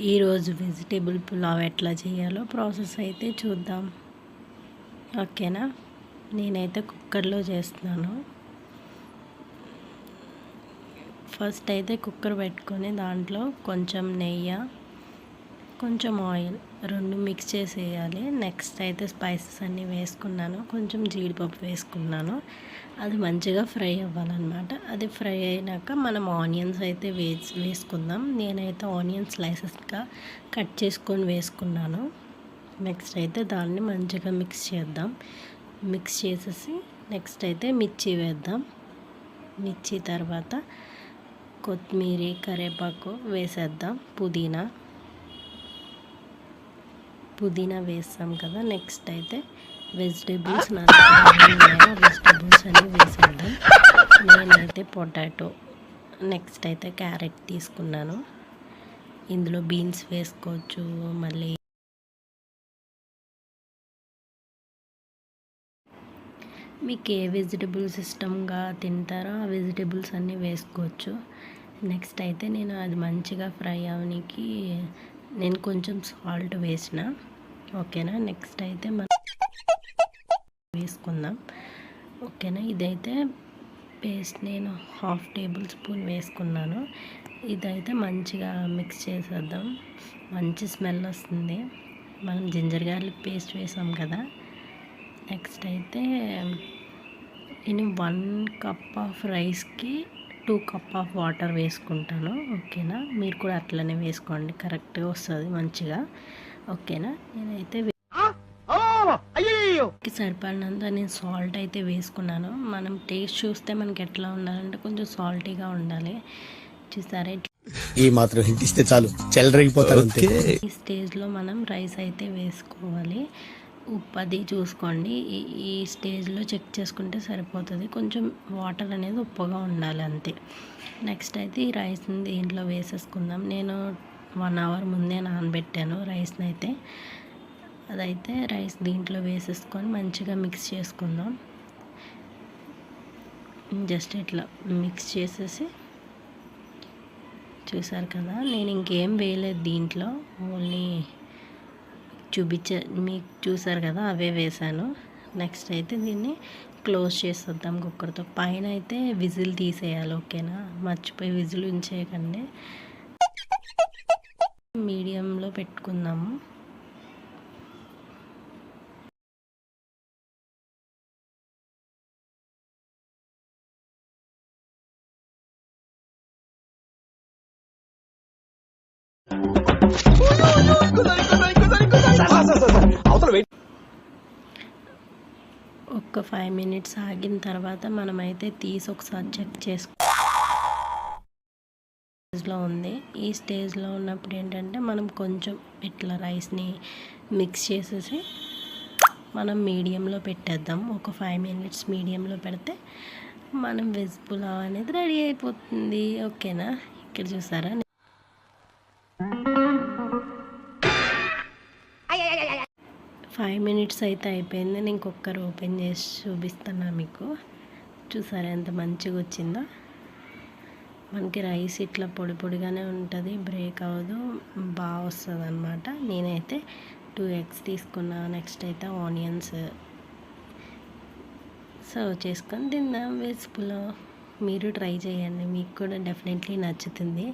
ఈరోజు వెజిటేబుల్ పులావ్ ఎట్లా చేయాలో ప్రాసెస్ అయితే చూద్దాం. ఓకేనా, నేనైతే కుక్కర్లో చేస్తున్నాను. ఫస్ట్ అయితే కుక్కర్ పెట్టుకొని దాంట్లో కొంచెం నెయ్యి, కొంచెం ఆయిల్ రెండు మిక్స్ చేసేయాలి. నెక్స్ట్ అయితే స్పైసెస్ అన్నీ వేసుకున్నాను, కొంచెం జీడిపప్పు వేసుకున్నాను. అది మంచిగా ఫ్రై అవ్వాలన్నమాట. అది ఫ్రై అయినాక మనం ఆనియన్స్ అయితే వేసుకుందాం. నేనైతే ఆనియన్ స్లైసెస్గా కట్ చేసుకొని వేసుకున్నాను. నెక్స్ట్ అయితే దాన్ని మంచిగా మిక్స్ చేద్దాం. మిక్స్ చేసేసి నెక్స్ట్ అయితే మిర్చి వేద్దాం. మిర్చి తర్వాత కొత్తిమీర, కరివేపాకు వేసేద్దాం. పుదీనా వేస్తాం కదా. నెక్స్ట్ అయితే వెజిటేబుల్స్ వెజిటేబుల్స్ అన్నీ వేసేద్దాం. నేనైతే పొటాటో, నెక్స్ట్ అయితే క్యారెట్ తీసుకున్నాను. ఇందులో బీన్స్ వేసుకోవచ్చు. మళ్ళీ మీకు ఏ వెజిటేబుల్స్ ఇష్టంగా తింటారో ఆ వెజిటేబుల్స్ అన్నీ వేసుకోవచ్చు. నెక్స్ట్ అయితే నేను అది మంచిగా ఫ్రై అవనికి నేను కొంచెం సాల్ట్ వేసిన. ఓకేనా, నెక్స్ట్ అయితే మనం వేసుకుందాం. ఓకేనా, ఇదైతే పేస్ట్ నేను 1/2 టేబుల్ స్పూన్ వేసుకున్నాను. ఇదైతే మంచిగా మిక్స్ చేసేద్దాం. మంచి స్మెల్ వస్తుంది. మనం జింజర్ గార్లిక్ పేస్ట్ వేసాం కదా. నెక్స్ట్ అయితే నేను 1 కప్ ఆఫ్ రైస్కి 2 కప్ ఆఫ్ వాటర్ వేసుకుంటాను. ఓకేనా, మీరు కూడా అట్లనే వేసుకోండి, కరెక్ట్గా వస్తుంది మంచిగా. ఓకేనా, నేనైతే సరిపడినంత నేను సాల్ట్ అయితే వేసుకున్నాను. మనం టేస్ట్ చూస్తే మనకి ఎట్లా ఉండాలంటే కొంచెం సాల్టీగా ఉండాలి. చూసారా, ఈ మాత్రం హింట్ ఇస్తే చాలు చెలరేగిపోతారు. ఈ స్టేజ్లో మనం రైస్ అయితే వేసుకోవాలి. ఉప్పు అది చూసుకోండి. ఈ స్టేజ్లో చెక్ చేసుకుంటే సరిపోతుంది. కొంచెం వాటర్ అనేది ఉప్పుగా ఉండాలి, అంతే. నెక్స్ట్ అయితే ఈ రైస్ని దీంట్లో వేసేసుకుందాం. నేను 1 అవర్ ముందే నానబెట్టాను రైస్ని అయితే. అదైతే రైస్ దీంట్లో వేసేసుకొని మంచిగా మిక్స్ చేసుకుందాం. జస్ట్ ఇట్లా మిక్స్ చేసేసి, చూసారు కదా, నేను ఇంకేం వేయలేదు దీంట్లో, ఓన్లీ మీకు చూసారు కదా అవే వేసాను. నెక్స్ట్ అయితే దీన్ని క్లోజ్ చేసేద్దాం కుక్కర్తో. పైన అయితే విజిల్ తీసేయాలి. ఓకేనా, మర్చిపోయి విజిల్ ఉంచేయకండి. మీడియంలో పెట్టుకుందాము. ఒక 5 మినిట్స్ ఆగిన తర్వాత మనమైతే తీసి ఒకసారి చెక్ స్టేజ్లో ఉంది. ఈ స్టేజ్లో ఉన్నప్పుడు ఏంటంటే మనం కొంచెం ఇట్లా రైస్ని మిక్స్ చేసేసి మనం మీడియంలో పెట్టేద్దాం. ఒక 5 మినిట్స్ మీడియంలో పెడితే మనం వెజ్ పులావ్ అనేది రెడీ అయిపోతుంది. ఓకేనా, ఇక్కడ చూసారా 5 మినిట్స్ అయితే అయిపోయింది. నేను కుక్కర్ ఓపెన్ చేసి చూపిస్తున్నా మీకు. చూసారా ఎంత మంచిగా వచ్చిందో. మనకి రైస్ ఇట్లా పొడి పొడిగానే ఉంటుంది, బ్రేక్ అవ్వదు, బాగా వస్తుంది అన్నమాట. నేనైతే 2 ఎగ్స్ తీసుకున్నా. నెక్స్ట్ అయితే ఆనియన్స్ సర్వ్ చేసుకొని తిందాం వెజ్ పులావ్. మీరు ట్రై చేయండి, మీకు కూడా డెఫినెట్లీ నచ్చుతుంది.